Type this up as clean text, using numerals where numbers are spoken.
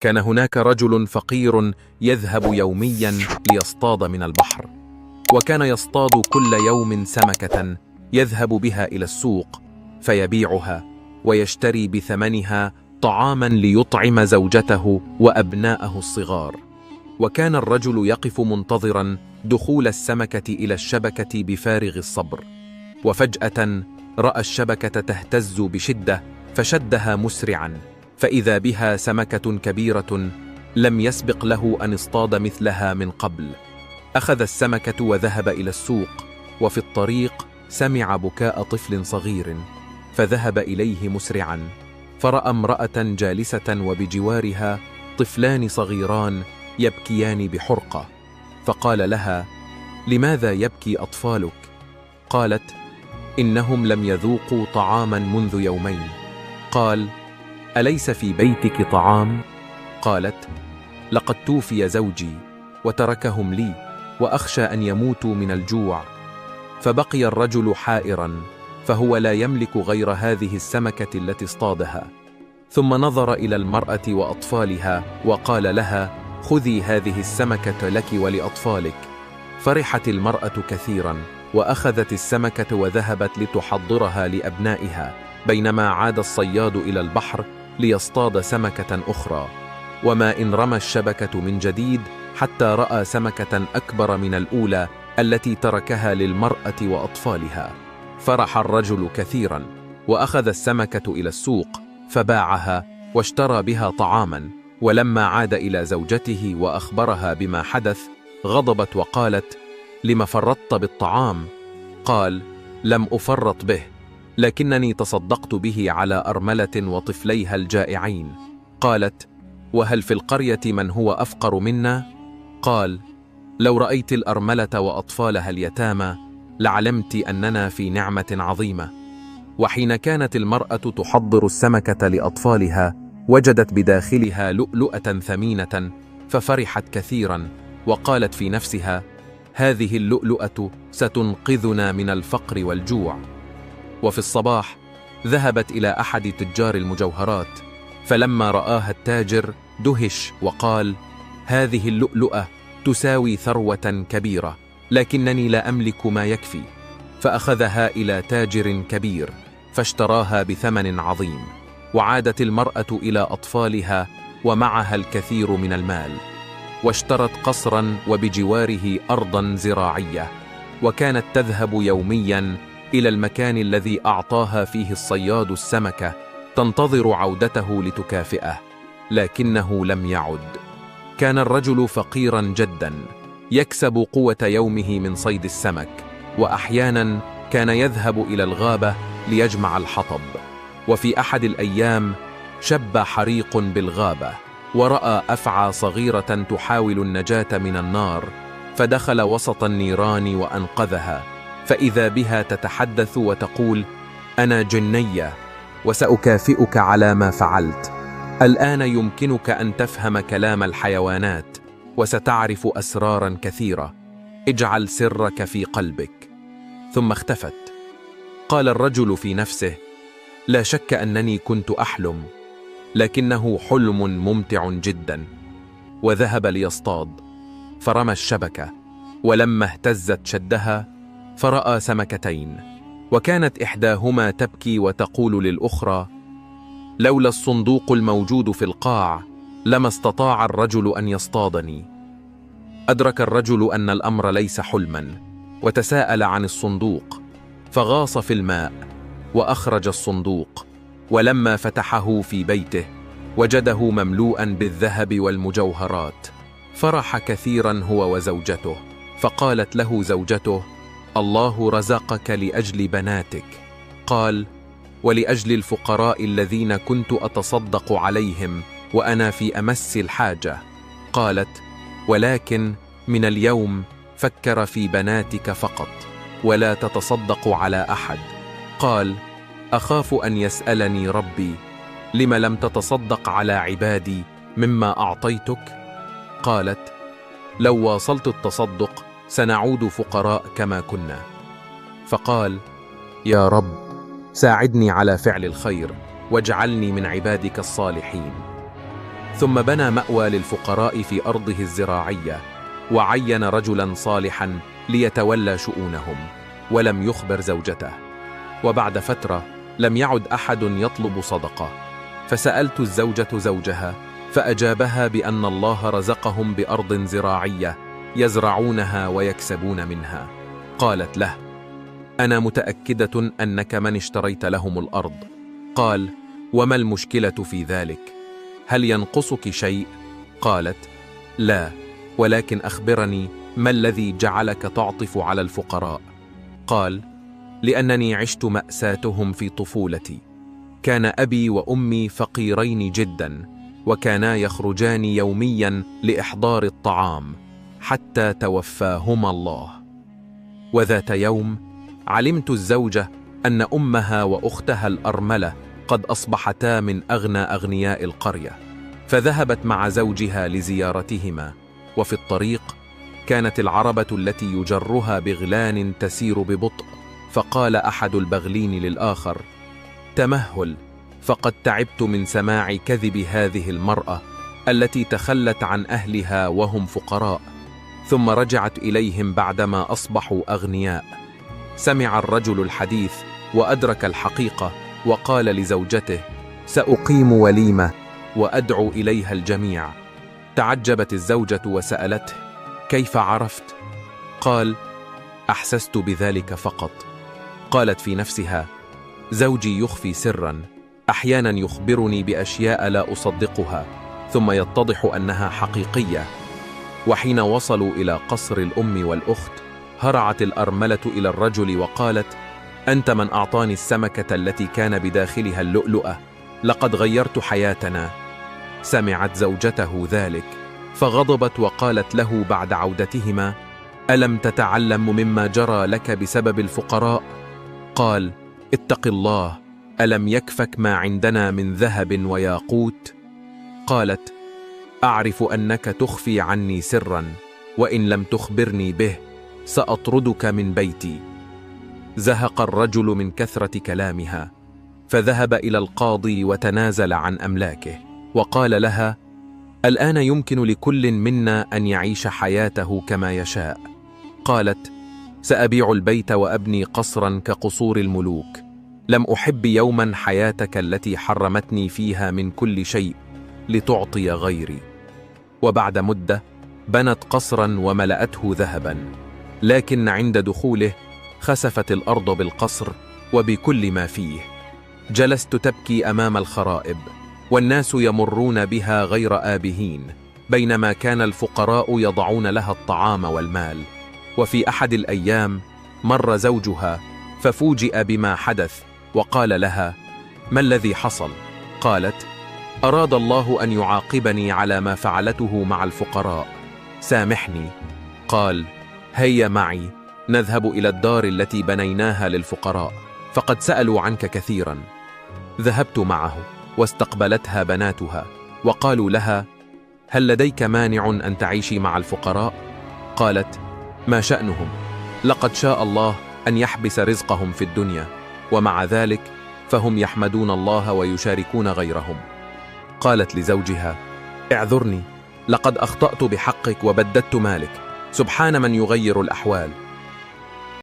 كان هناك رجل فقير يذهب يوميا ليصطاد من البحر، وكان يصطاد كل يوم سمكة يذهب بها إلى السوق فيبيعها ويشتري بثمنها طعاما ليطعم زوجته وأبناءه الصغار. وكان الرجل يقف منتظرا دخول السمكة إلى الشبكة بفارغ الصبر، وفجأة رأى الشبكة تهتز بشدة فشدها مسرعا، فإذا بها سمكة كبيرة لم يسبق له أن اصطاد مثلها من قبل. أخذ السمكة وذهب إلى السوق، وفي الطريق سمع بكاء طفل صغير فذهب إليه مسرعا، فرأى امرأة جالسة وبجوارها طفلان صغيران يبكيان بحرقة، فقال لها: لماذا يبكي أطفالك؟ قالت: إنهم لم يذوقوا طعاما منذ يومين. قال: أليس في بيتك طعام؟ قالت: لقد توفي زوجي وتركهم لي، وأخشى أن يموتوا من الجوع. فبقي الرجل حائرا، فهو لا يملك غير هذه السمكة التي اصطادها، ثم نظر إلى المرأة وأطفالها وقال لها: خذي هذه السمكة لك ولأطفالك. فرحت المرأة كثيرا وأخذت السمكة وذهبت لتحضرها لأبنائها، بينما عاد الصياد إلى البحر ليصطاد سمكة أخرى، وما إن رمى الشبكة من جديد حتى رأى سمكة أكبر من الأولى التي تركها للمرأة وأطفالها. فرح الرجل كثيرا وأخذ السمكة إلى السوق فباعها واشترى بها طعاما، ولما عاد إلى زوجته وأخبرها بما حدث غضبت وقالت: لم فرطت بالطعام؟ قال: لم أفرط به، لكنني تصدقت به على أرملة وطفليها الجائعين. قالت: وهل في القرية من هو أفقر منا؟ قال: لو رأيت الأرملة وأطفالها اليتامى لعلمت أننا في نعمة عظيمة. وحين كانت المرأة تحضر السمكة لأطفالها وجدت بداخلها لؤلؤة ثمينة، ففرحت كثيرا وقالت في نفسها: هذه اللؤلؤة ستنقذنا من الفقر والجوع. وفي الصباح ذهبت إلى أحد تجار المجوهرات، فلما رآها التاجر دهش وقال: هذه اللؤلؤة تساوي ثروة كبيرة، لكنني لا أملك ما يكفي. فأخذها إلى تاجر كبير فاشتراها بثمن عظيم، وعادت المرأة إلى أطفالها ومعها الكثير من المال، واشترت قصرا وبجواره أرضا زراعية، وكانت تذهب يوميا إلى المكان الذي أعطاها فيه الصياد السمكة تنتظر عودته لتكافئه، لكنه لم يعد. كان الرجل فقيرا جدا يكسب قوة يومه من صيد السمك، وأحيانا كان يذهب إلى الغابة ليجمع الحطب. وفي أحد الأيام شب حريق بالغابة، ورأى أفعى صغيرة تحاول النجاة من النار، فدخل وسط النيران وأنقذها، فإذا بها تتحدث وتقول: أنا جنية وسأكافئك على ما فعلت. الآن يمكنك أن تفهم كلام الحيوانات وستعرف أسرارا كثيرة، اجعل سرك في قلبك. ثم اختفت. قال الرجل في نفسه: لا شك أنني كنت أحلم، لكنه حلم ممتع جدا. وذهب ليصطاد، فرمى الشبكة، ولما اهتزت شدها فرأى سمكتين، وكانت إحداهما تبكي وتقول للأخرى: لولا الصندوق الموجود في القاع لما استطاع الرجل أن يصطادني. أدرك الرجل أن الأمر ليس حلما، وتساءل عن الصندوق، فغاص في الماء وأخرج الصندوق، ولما فتحه في بيته وجده مملوءا بالذهب والمجوهرات. فرح كثيرا هو وزوجته، فقالت له زوجته: الله رزقك لأجل بناتك. قال: ولأجل الفقراء الذين كنت أتصدق عليهم وأنا في أمس الحاجة. قالت: ولكن من اليوم فكر في بناتك فقط ولا تتصدق على أحد. قال: أخاف أن يسألني ربي: لم لم تتصدق على عبادي مما أعطيتك؟ قالت: لو واصلت التصدق سنعود فقراء كما كنا. فقال: يا رب ساعدني على فعل الخير واجعلني من عبادك الصالحين. ثم بنى مأوى للفقراء في أرضه الزراعية، وعين رجلا صالحا ليتولى شؤونهم، ولم يخبر زوجته. وبعد فترة لم يعد أحد يطلب صدقة، فسألت الزوجة زوجها، فأجابها بأن الله رزقهم بأرض زراعية يزرعونها ويكسبون منها. قالت له: أنا متأكدة أنك من اشتريت لهم الأرض. قال: وما المشكلة في ذلك؟ هل ينقصك شيء؟ قالت: لا، ولكن أخبرني ما الذي جعلك تعطف على الفقراء؟ قال: لأنني عشت مأساتهم في طفولتي. كان أبي وأمي فقيرين جدا، وكانا يخرجان يوميا لإحضار الطعام حتى توفاهما الله. وذات يوم علمت الزوجة أن أمها وأختها الأرملة قد أصبحتا من أغنى أغنياء القرية، فذهبت مع زوجها لزيارتهما. وفي الطريق كانت العربة التي يجرها بغلان تسير ببطء، فقال أحد البغلين للآخر: تمهل، فقد تعبت من سماع كذب هذه المرأة التي تخلت عن أهلها وهم فقراء، ثم رجعت إليهم بعدما أصبحوا أغنياء. سمع الرجل الحديث وأدرك الحقيقة، وقال لزوجته: سأقيم وليمة وأدعو إليها الجميع. تعجبت الزوجة وسألته: كيف عرفت؟ قال: أحسست بذلك فقط. قالت في نفسها: زوجي يخفي سرا، أحيانا يخبرني بأشياء لا أصدقها ثم يتضح أنها حقيقية. وحين وصلوا إلى قصر الأم والأخت، هرعت الأرملة إلى الرجل وقالت: أنت من أعطاني السمكة التي كان بداخلها اللؤلؤة، لقد غيرت حياتنا. سمعت زوجته ذلك فغضبت وقالت له بعد عودتهما: ألم تتعلم مما جرى لك بسبب الفقراء؟ قال: اتق الله، ألم يكفك ما عندنا من ذهب وياقوت؟ قالت: أعرف أنك تخفي عني سرا، وإن لم تخبرني به سأطردك من بيتي. زهق الرجل من كثرة كلامها، فذهب إلى القاضي وتنازل عن أملاكه، وقال لها: الآن يمكن لكل منا أن يعيش حياته كما يشاء. قالت: سأبيع البيت وأبني قصرا كقصور الملوك. لم أحب يوما حياتك التي حرمتني فيها من كل شيء لتعطي غيري. وبعد مدة بنت قصرا وملأته ذهبا، لكن عند دخوله خسفت الأرض بالقصر وبكل ما فيه. جلست تبكي أمام الخرائب، والناس يمرون بها غير آبهين، بينما كان الفقراء يضعون لها الطعام والمال. وفي أحد الأيام مر زوجها ففوجئ بما حدث، وقال لها: ما الذي حصل؟ قالت: أراد الله أن يعاقبني على ما فعلته مع الفقراء، سامحني. قال: هيا معي نذهب إلى الدار التي بنيناها للفقراء، فقد سألوا عنك كثيرا. ذهبت معه، واستقبلتها بناتها وقالوا لها: هل لديك مانع أن تعيشي مع الفقراء؟ قالت: ما شأنهم؟ لقد شاء الله أن يحبس رزقهم في الدنيا، ومع ذلك فهم يحمدون الله ويشاركون غيرهم. قالت لزوجها: اعذرني، لقد أخطأت بحقك وبددت مالك، سبحان من يغير الأحوال،